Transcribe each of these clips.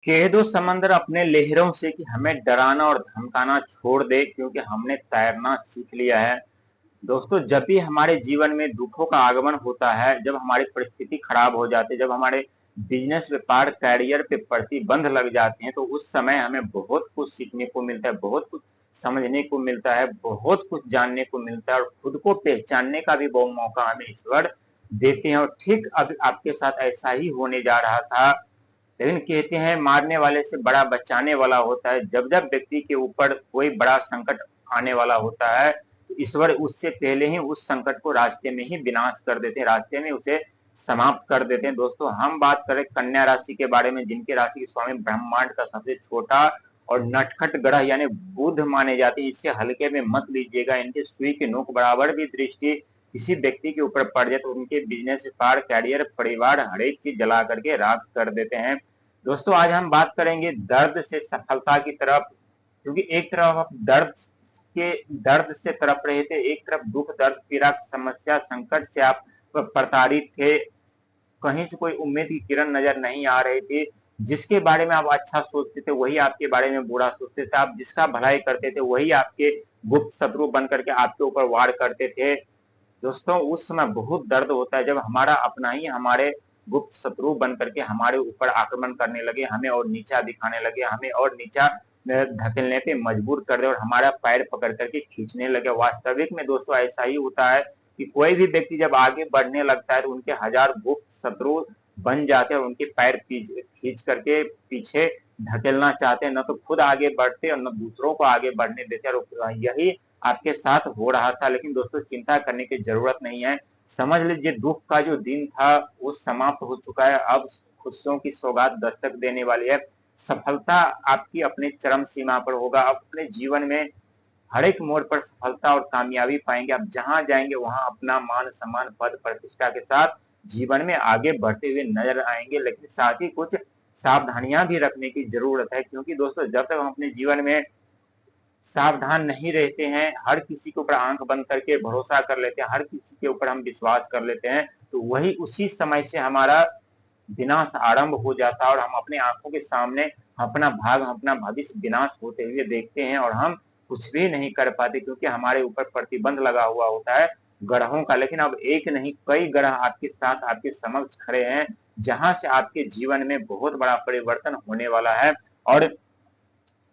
कह दो समंदर अपने लहरों से कि हमें डराना और धमकाना छोड़ दे, क्योंकि हमने तैरना सीख लिया है। दोस्तों, जब भी हमारे जीवन में दुखों का आगमन होता है, जब हमारी परिस्थिति खराब हो जाती है, जब हमारे बिजनेस, व्यापार, कैरियर पे प्रतिबंध लग जाते हैं, तो उस समय हमें बहुत कुछ सीखने को मिलता है, बहुत कुछ समझने को मिलता है, बहुत कुछ जानने को मिलता है, और खुद को पहचानने का भी बहुत मौका हमें ईश्वर देते हैं। और ठीक अब आपके साथ ऐसा ही होने जा रहा था। लेकिन कहते हैं, मारने वाले से बड़ा बचाने वाला होता है। जब जब व्यक्ति के ऊपर कोई बड़ा संकट आने वाला होता है, तो ईश्वर उससे पहले ही उस संकट को रास्ते में ही विनाश कर देते हैं, रास्ते में उसे समाप्त कर देते हैं। दोस्तों, हम बात करें कन्या राशि के बारे में, जिनके राशि के स्वामी ब्रह्मांड का सबसे छोटा और नटखट ग्रह यानी बुध माने जाते हैं। इससे हल्के में मत लीजिएगा। इनके सुई के नोक बराबर भी दृष्टि किसी व्यक्ति के ऊपर पड़ जाए तो उनके बिजनेस, व्यापार, कैरियर, परिवार, हर एक चीज जला करके राख कर देते हैं। दोस्तों, आज हम बात करेंगे दर्द से सफलता की तरफ, क्योंकि एक तरफ आप दर्द से तड़प रहे थे, एक तरफ दुख, दर्द, पीड़ा, समस्या, संकट से आप प्रताड़ित थे। कहीं से कोई उम्मीद की किरण नजर नहीं आ रही थी। जिसके बारे में आप अच्छा सोचते थे वही आपके बारे में बुरा सोचते थे, आप जिसका भलाई करते थे वही आपके गुप्त शत्रु बन करके आपके ऊपर वार करते थे। दोस्तों, उस समय बहुत दर्द होता है जब हमारा अपना ही हमारे गुप्त शत्रु बन करके हमारे ऊपर आक्रमण करने लगे, हमें और नीचा दिखाने लगे, हमें और नीचा धकेलने पे मजबूर कर दे और हमारा पैर पकड़ करके खींचने लगे। वास्तविक में दोस्तों ऐसा ही होता है कि कोई भी व्यक्ति जब आगे बढ़ने लगता है तो उनके हजार गुप्त शत्रु बन जाते हैं और उनके पैर खींच करके पीछे धकेलना चाहते हैं। न तो खुद आगे बढ़ते और न दूसरों को आगे बढ़ने देते। और यही आपके साथ हो रहा था। लेकिन दोस्तों, चिंता करने की जरूरत नहीं है। समझ लीजिए, दुख का जो दिन था वो समाप्त हो चुका है। अब खुशियों की सौगात दस्तक देने वाली है। सफलता आपकी अपने चरम सीमा पर होगा। आप अपने जीवन में हर एक मोड़ पर सफलता और कामयाबी पाएंगे। आप जहां जाएंगे वहां अपना मान सम्मान, पद प्रतिष्ठा के साथ जीवन में आगे बढ़ते हुए नजर आएंगे। लेकिन साथ ही कुछ सावधानियां भी रखने की जरूरत है, क्योंकि दोस्तों, जब तक हम अपने जीवन में सावधान नहीं रहते हैं, हर किसी के ऊपर आंख बंद करके भरोसा कर लेते हैं, हर किसी के ऊपर हम विश्वास कर लेते हैं, तो वही उसी समय से हमारा विनाश आरंभ हो जाता है और हम अपने आंखों के सामने अपना भाग, अपना भविष्य विनाश होते हुए देखते हैं और हम कुछ भी नहीं कर पाते, क्योंकि हमारे ऊपर प्रतिबंध लगा हुआ होता है ग्रहों का। लेकिन अब एक नहीं, कई ग्रह आपके साथ, आपके समक्ष खड़े हैं, जहां से आपके जीवन में बहुत बड़ा परिवर्तन होने वाला है। और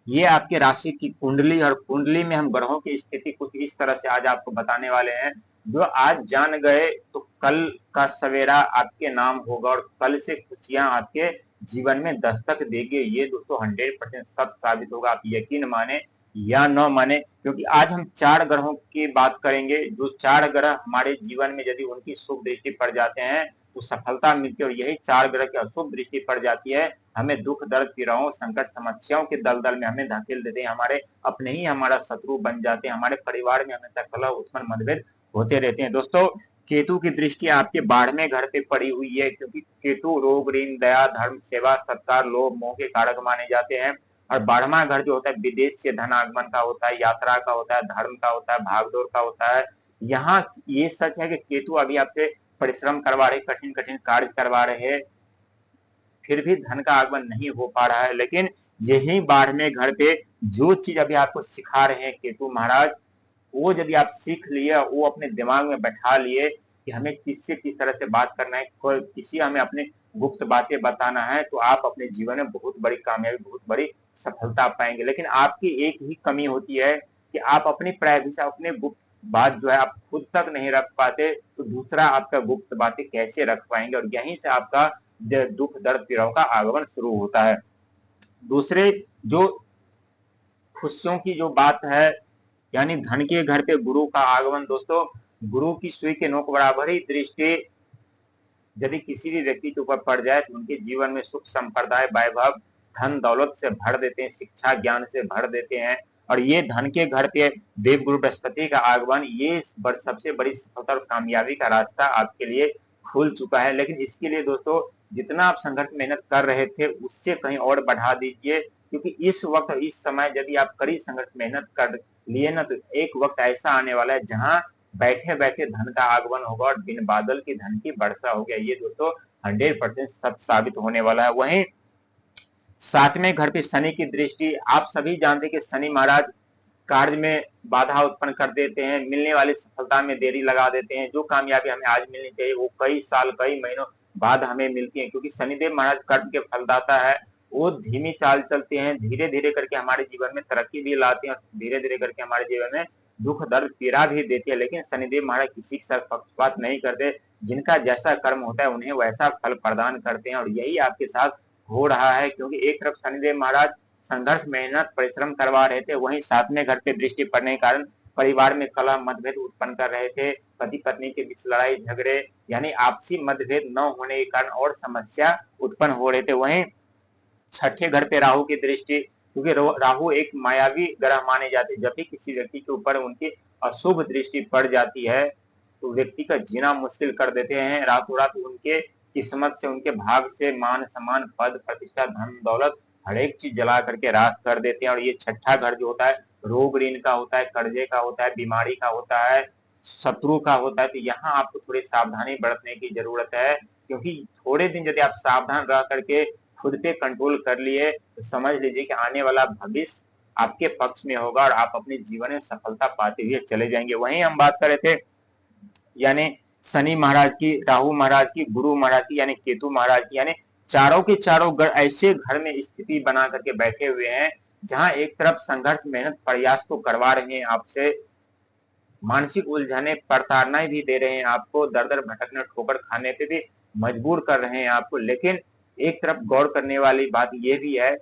ये आपके राशि की कुंडली, और कुंडली में हम ग्रहों की स्थिति कुछ इस तरह से आज आपको बताने वाले हैं। जो आज जान गए तो कल का सवेरा आपके नाम होगा और कल से खुशियां आपके जीवन में दस्तक देगी। ये दोस्तों 100% सत्य साबित होगा, आप यकीन माने या न माने। क्योंकि आज हम 4 ग्रहों की बात करेंगे। जो 4 ग्रह हमारे जीवन में यदि उनकी शुभ दृष्टि पड़ जाते हैं तो सफलता मिलती है, और यही 4 ग्रह की अशुभ दृष्टि पड़ जाती है, हमें दुख, दर्द, पीड़ाओं, संकट, समस्याओं के दलदल में हमें धकेल देते हैं। हमारे अपने ही हमारा शत्रु बन जाते हैं। हमारे परिवार में हमेशा कलह, उथल, मतभेद होते रहते हैं। दोस्तों, केतु की दृष्टि आपके 12वें घर पे पड़ी हुई है, क्योंकि केतु रोग, ऋण, दया, धर्म, सेवा, सत्कार, लोभ, मोह के कारक माने जाते हैं। और 12वां घर जो होता है विदेश से धन आगमन का होता है, यात्रा का होता है, धर्म का होता है, भागदौड़ का होता है। यहाँ ये सच है कि केतु अभी आपसे परिश्रम करवा रहे, कठिन कठिन कार्य करवा रहे हैं, फिर भी धन का आगमन नहीं हो पा रहा है। लेकिन यही 12वें घर पे जो चीज अभी आपको सिखा रहे हैं केतु महाराज, वो यदि आप सीख लिए, वो अपने दिमाग में बैठा लिए कि हमें किससे किस तरह से बात करना है, किसी हमें अपने गुप्त बातें बताना है, तो आप अपने जीवन में बहुत बड़ी कामयाबी, बहुत बड़ी सफलता पाएंगे। लेकिन आपकी एक ही कमी होती है कि आप अपनी प्राइवेसी, अपने गुप्त बात जो है आप खुद तक नहीं रख पाते, तो दूसरा आपका गुप्त बातें कैसे रख पाएंगे। और यहीं से आपका दुख, दर्द, पीड़ाओं का आगमन शुरू होता है। दूसरे जो खुशियों की जो बात है, यानी धन के घर पे गुरु का आगमन। दोस्तों, गुरु की सुई के नोक बराबर ही दृष्टि यदि किसी भी व्यक्ति के ऊपर पड़ जाए तो उनके जीवन में सुख, संप्रदाय, वैभव, धन दौलत से भर देते हैं, शिक्षा ज्ञान से भर देते हैं। और ये धन के घर पे देव गुरु बृहस्पति का आगमन, ये सबसे बड़ी सफलता और कामयाबी का रास्ता आपके लिए खुल चुका है। लेकिन इसके लिए दोस्तों, जितना आप संघर्ष मेहनत कर रहे थे उससे कहीं और बढ़ा दीजिए, क्योंकि इस वक्त, इस समय यदि आप कड़ी संघर्ष मेहनत कर लिए ना, तो एक वक्त ऐसा आने वाला है जहां बैठे बैठे धन का आगमन होगा और बिन बादल की धन की वर्षा हो गया। ये दोस्तों 100% सत्य साबित होने वाला है। वहीं सातवें घर पे शनि की दृष्टि, आप सभी जानते हैं कि शनि महाराज कार्य में बाधा उत्पन्न कर देते हैं, मिलने वाली सफलता में देरी लगा देते हैं। जो कामयाबी हमें आज मिलनी चाहिए वो कई साल कई महीनों बाद हमें मिलती है, क्योंकि शनिदेव महाराज कर्म के फलदाता है। वो धीमी चाल चलते हैं, धीरे धीरे करके हमारे जीवन में तरक्की भी लाते हैं और धीरे धीरे करके हमारे जीवन में दुख दर्द पीड़ा भी देती है। लेकिन शनिदेव महाराज किसी के साथ पक्षपात नहीं करते, जिनका जैसा कर्म होता है उन्हें वैसा फल प्रदान करते हैं। और यही आपके साथ हो रहा है, क्योंकि एक तरफ शनिदेव महाराज संघर्ष मेहनत परिश्रम करवा रहे थे, वहीं सातवें घर पे दृष्टि पड़ने के कारण परिवार में कलह मतभेद उत्पन्न कर रहे थे, पति पत्नी के बीच लड़ाई झगड़े यानी आपसी मतभेद न होने के कारण और समस्या उत्पन्न हो रहे थे। वहीं छठे घर पे राहु की दृष्टि, क्योंकि राहु एक मायावी ग्रह माने जाते हैं, जब भी किसी व्यक्ति के ऊपर उनकी अशुभ दृष्टि पड़ जाती है तो व्यक्ति का जीना मुश्किल कर देते हैं। रातों रात उनके किस्मत से, उनके भाग से मान सम्मान पद प्रतिष्ठा धन दौलत हर एक चीज जला करके राख कर देते हैं। और ये छठा घर जो होता है रोग ऋण का होता है, कर्जे का होता है, बीमारी का होता है, शत्रु का होता है। तो यहाँ आपको थोड़ी सावधानी बरतने की जरूरत है, क्योंकि थोड़े दिन यदि आप सावधान रह करके खुद पे कंट्रोल कर लिए तो समझ लीजिए कि आने वाला भविष्य आपके पक्ष में होगा और आप अपने जीवन में सफलता पाते हुए चले जाएंगे। वहीं हम बात कर रहे थे यानी शनि महाराज की, राहु महाराज की, गुरु महाराज की यानी केतु महाराज की, यानी चारों के चारों ऐसे घर में स्थिति बना करके बैठे हुए हैं जहां एक तरफ संघर्ष मेहनत प्रयास तो करवा रहे हैं आपसे, मानसिक उलझने प्रताड़नाएं भी दे रहे हैं आपको, दर दर भटकने ठोकर खाने पे भी मजबूर कर रहे हैं आपको। लेकिन एक तरफ गौर करने वाली बात यह भी है